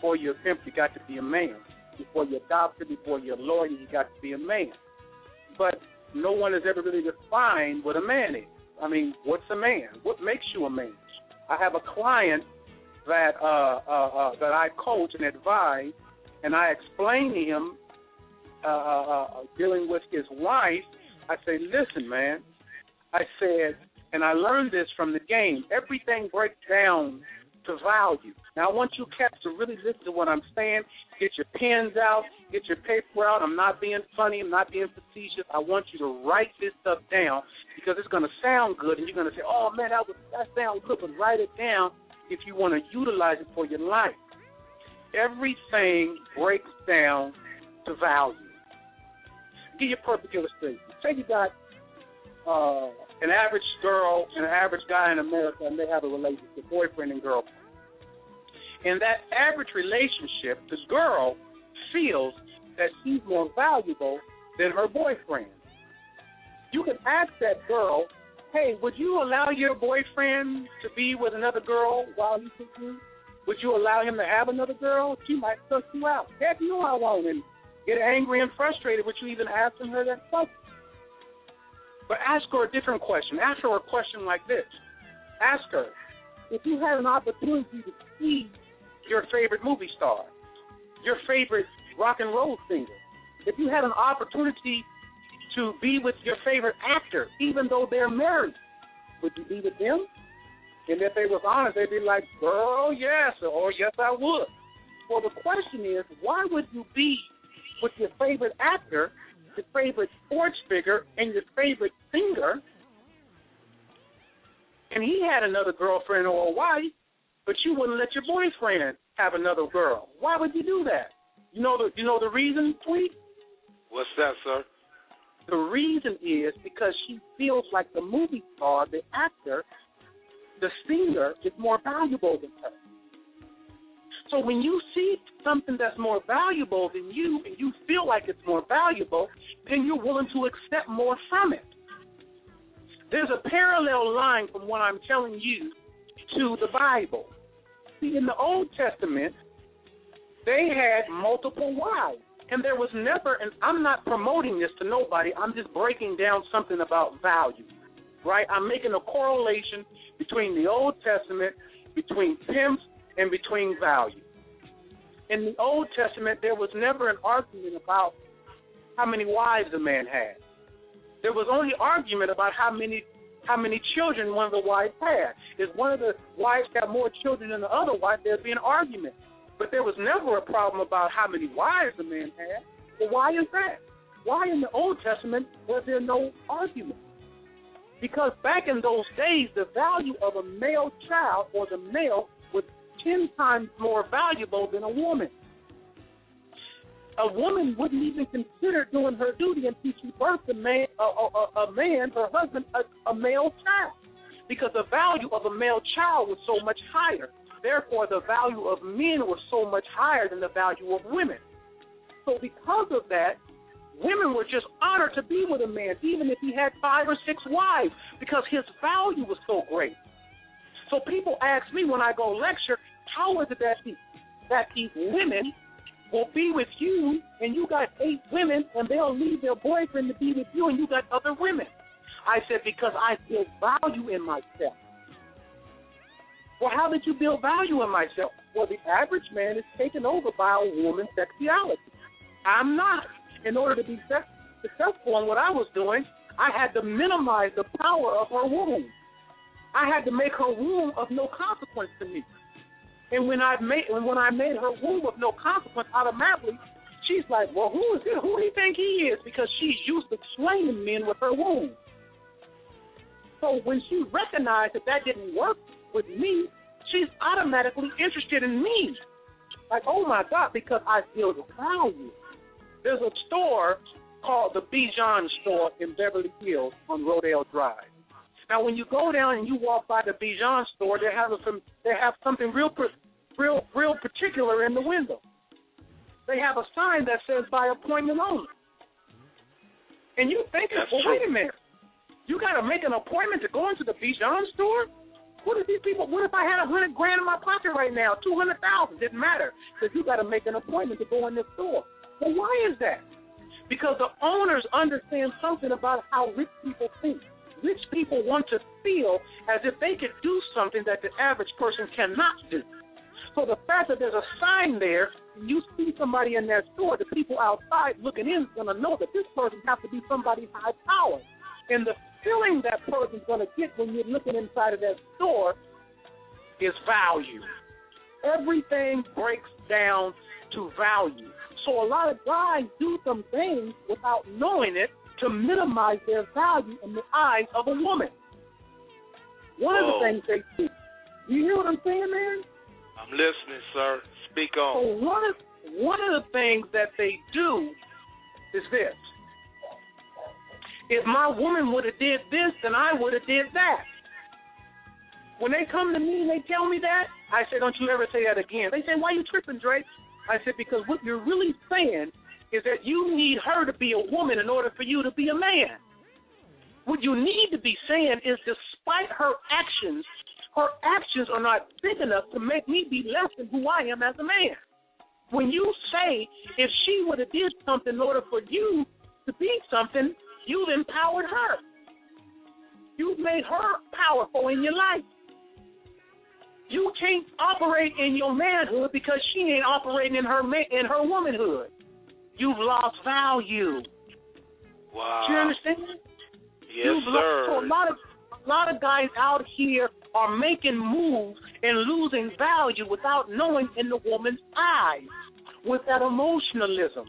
before you're a pimp, you got to be a man. Before you're a doctor, before you're a lawyer, you got to be a man. But no one has ever really defined what a man is. I mean, what's a man? What makes you a man? I have a client that I coach and advise, and I explain to him dealing with his wife. I say, listen, man. I said, and I learned this from the game, everything breaks down to value. Now, I want you cats to really listen to what I'm saying. Get your pens out. Get your paper out. I'm not being funny. I'm not being facetious. I want you to write this stuff down because it's going to sound good, and you're going to say, oh, man, that sounds good, but write it down if you want to utilize it for your life. Everything breaks down to value. Give you a perfect illustration. Say you got an average girl and an average guy in America, and they have a relationship, boyfriend and girlfriend. In that average relationship, the girl feels that she's more valuable than her boyfriend. You can ask that girl, hey, would you allow your boyfriend to be with another girl while he's with you? Would you allow him to have another girl? She might cuss you out. Heck, you I won't, and get angry and frustrated with you even asking her that question. But ask her a different question. Ask her a question like this. Ask her, if you had an opportunity to see your favorite movie star, your favorite rock and roll singer, if you had an opportunity to be with your favorite actor, even though they're married, would you be with them? And if they was honest, they'd be like, girl, yes, or yes, I would. Well, the question is, why would you be with your favorite actor, your favorite sports figure, and your favorite singer, and he had another girlfriend or a wife, but you wouldn't let your boyfriend have another girl? Why would you do that? You know the reason, Tweet? What's that, sir? The reason is because she feels like the movie star, the actor, the singer is more valuable than her. So when you see something that's more valuable than you and you feel like it's more valuable, then you're willing to accept more from it. There's a parallel line from what I'm telling you to the Bible. See, in the Old Testament, they had multiple wives. And there was never, and I'm not promoting this to nobody, I'm just breaking down something about value, right? I'm making a correlation between the Old Testament, between pimps, and between value. In the Old Testament, there was never an argument about how many wives a man had. There was only argument about how many children one of the wives had. If one of the wives got more children than the other wife, there'd be an argument. But there was never a problem about how many wives a man had. Well, why is that? Why in the Old Testament was there no argument? Because back in those days, the value of a male child or the male was 10 times more valuable than a woman. A woman wouldn't even consider doing her duty until she birthed a man, her husband, a male child, because the value of a male child was so much higher. Therefore, the value of men was so much higher than the value of women. So because of that, women were just honored to be with a man, even if he had 5 or 6 wives, because his value was so great. So people ask me when I go lecture, how is it that these women will be with you and you got 8 women and they'll leave their boyfriend to be with you and you got other women? I said, because I build value in myself. Well, how did you build value in myself? Well, the average man is taken over by a woman's sexuality. I'm not. In order to be successful in what I was doing, I had to minimize the power of her womb. I had to make her womb of no consequence to me. And when I made her womb of no consequence, automatically, she's like, well, who is it? Who do you think he is? Because she's used to slaying men with her womb. So when she recognized that didn't work with me, she's automatically interested in me. Like, oh, my God, because I feel the value. There's a store called the Bijan store in Beverly Hills on Rodale Drive. Now, when you go down and you walk by the Bijan store, they have something real particular in the window. They have a sign that says by appointment only. And you thinking, well, wait a minute. You got to make an appointment to go into the Bijan store? What if these people? What if I had $100,000 in my pocket right now? 200,000 didn't matter because you got to make an appointment to go in this store. Well, why is that? Because the owners understand something about how rich people think. Rich people want to feel as if they could do something that the average person cannot do. So the fact that there's a sign there, you see somebody in that store, the people outside looking in is going to know that this person has to be somebody high power. And the feeling that person's going to get when you're looking inside of that store is value. Everything breaks down to value. So a lot of guys do some things without knowing it to minimize their value in the eyes of a woman. One of the things they do. You hear what I'm saying, man? I'm listening, sir. Speak on. So one of the things that they do is this. If my woman would have did this, then I would have did that. When they come to me and they tell me that, I say, don't you ever say that again. They say, why you tripping, Drake? I said, because what you're really saying is that you need her to be a woman in order for you to be a man. What you need to be saying is despite her actions are not big enough to make me be less than who I am as a man. When you say, if she would have did something in order for you to be something, you've empowered her. You've made her powerful in your life. You can't operate in your manhood because she ain't operating in her womanhood. You've lost value. Wow. Do you understand? Yes, sir. So a lot of guys out here are making moves and losing value without knowing in the woman's eyes with that emotionalism.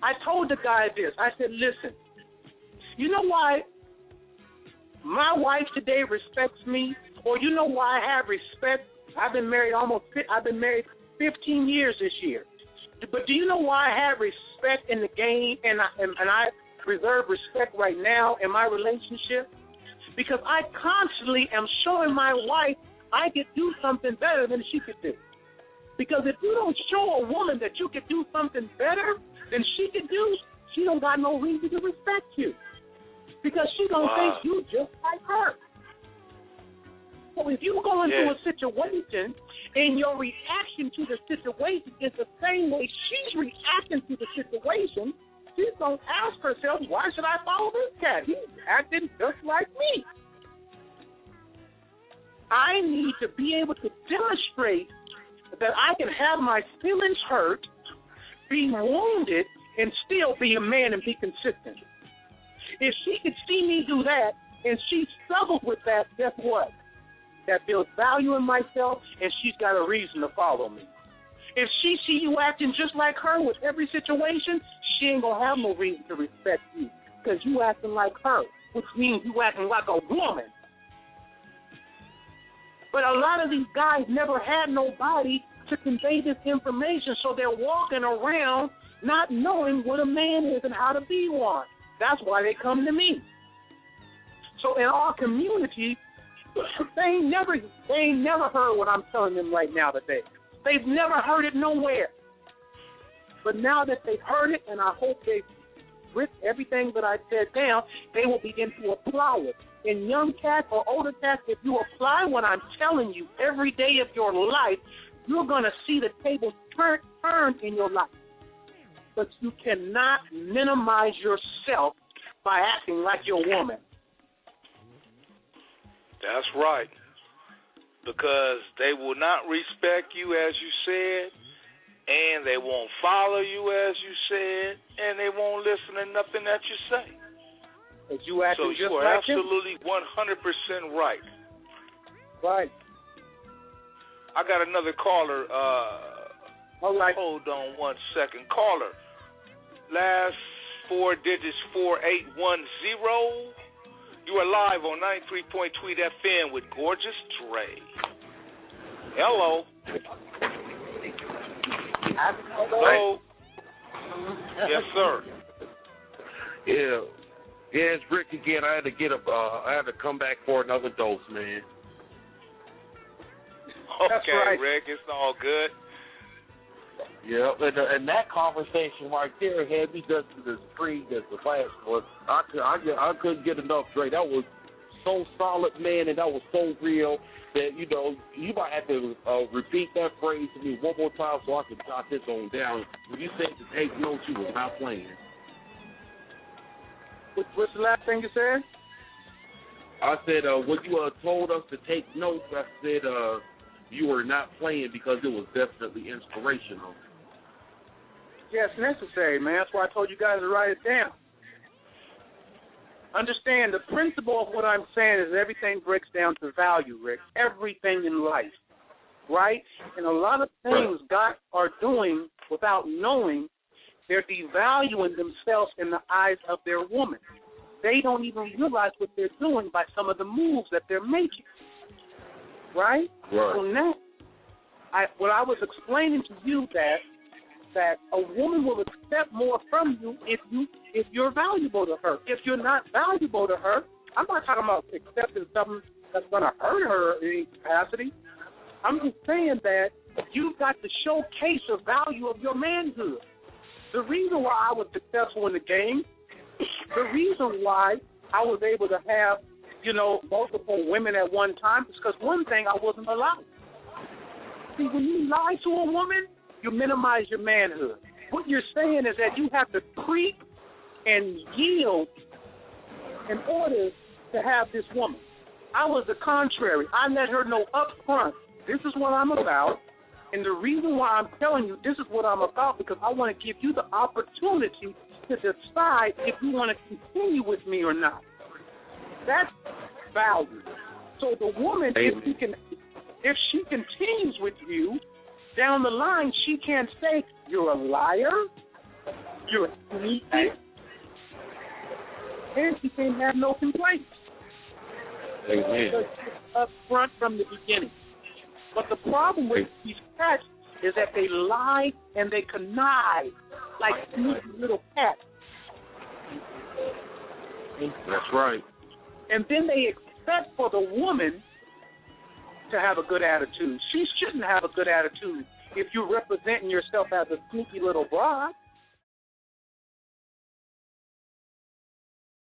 I told the guy this. I said, listen, you know why my wife today respects me? Or you know why I have respect? I've been married 15 years this year. But do you know why I have respect in the game and I reserve respect right now in my relationship? Because I constantly am showing my wife I could do something better than she could do. Because if you don't show a woman that you could do something better than she could do, she don't got no reason to respect you. Because she don't think you just like her. So if you go into a situation and your reaction to the situation is the same way she's reacting to the situation, she's going to ask herself, why should I follow this cat? He's acting just like me. I need to be able to demonstrate that I can have my feelings hurt, be wounded, and still be a man and be consistent. If she could see me do that and she struggles with that, guess what? That builds value in myself, and she's got a reason to follow me. If she see you acting just like her with every situation, she ain't going to have no reason to respect you because you acting like her, which means you acting like a woman. But a lot of these guys never had nobody to convey this information, so they're walking around not knowing what a man is and how to be one. That's why they come to me. So in our community, they ain't never heard what I'm telling them right now today. They've never heard it nowhere. But now that they've heard it, and I hope they've written everything that I said down, they will begin to apply it. And young cats or older cats, if you apply what I'm telling you every day of your life, you're going to see the tables turn in your life. But you cannot minimize yourself by acting like you're a woman. That's right. Because they will not respect you, as you said, and they won't follow you, as you said, and they won't listen to nothing that you say. So you are like absolutely 100% right. Right. I got another caller. All right. Hold on one second. Caller, last 4 digits, 4810. You are live on 93.3 FM with Gorgeous Dre. Hello. Hello. Yes, sir. Yeah, it's Rick again. I had to come back for another dose, man. Okay, right. Rick, it's all good. Yeah, and that conversation right there had me just to the screen as the last one. I couldn't get enough, Dre. That was so solid, man, and that was so real that, you know, you might have to repeat that phrase to me one more time so I can jot this on down. When you said to take notes, you was not playing. What's the last thing you said? I said, when you told us to take notes, I said you were not playing because it was definitely inspirational. Yeah, it's necessary, man. That's why I told you guys to write it down. Understand, the principle of what I'm saying is everything breaks down to value, Rick. Everything in life, right? And a lot of things guys are doing without knowing, they're devaluing themselves in the eyes of their woman. They don't even realize what they're doing by some of the moves that they're making, right? So now, what I was explaining to you that a woman will accept more from you if you're valuable to her. If you're not valuable to her, I'm not talking about accepting something that's going to hurt her in any capacity. I'm just saying that you've got to showcase the value of your manhood. The reason why I was successful in the game, the reason why I was able to have, you know, multiple women at one time is because one thing I wasn't allowed. See, when you lie to a woman, you minimize your manhood. What you're saying is that you have to creep and yield in order to have this woman. I was the contrary. I let her know up front, this is what I'm about, and the reason why I'm telling you this is what I'm about because I want to give you the opportunity to decide if you want to continue with me or not. That's value. So the woman, if she continues with you, down the line, she can't say, you're a liar, you're sneaky, and she can't have no complaints. Amen. Because it's up front from the beginning. But the problem with these cats is that they lie and they connive like sneaky little cats. That's right. And then they expect for the woman to have a good attitude. She shouldn't have a good attitude if you're representing yourself as a sneaky little broad.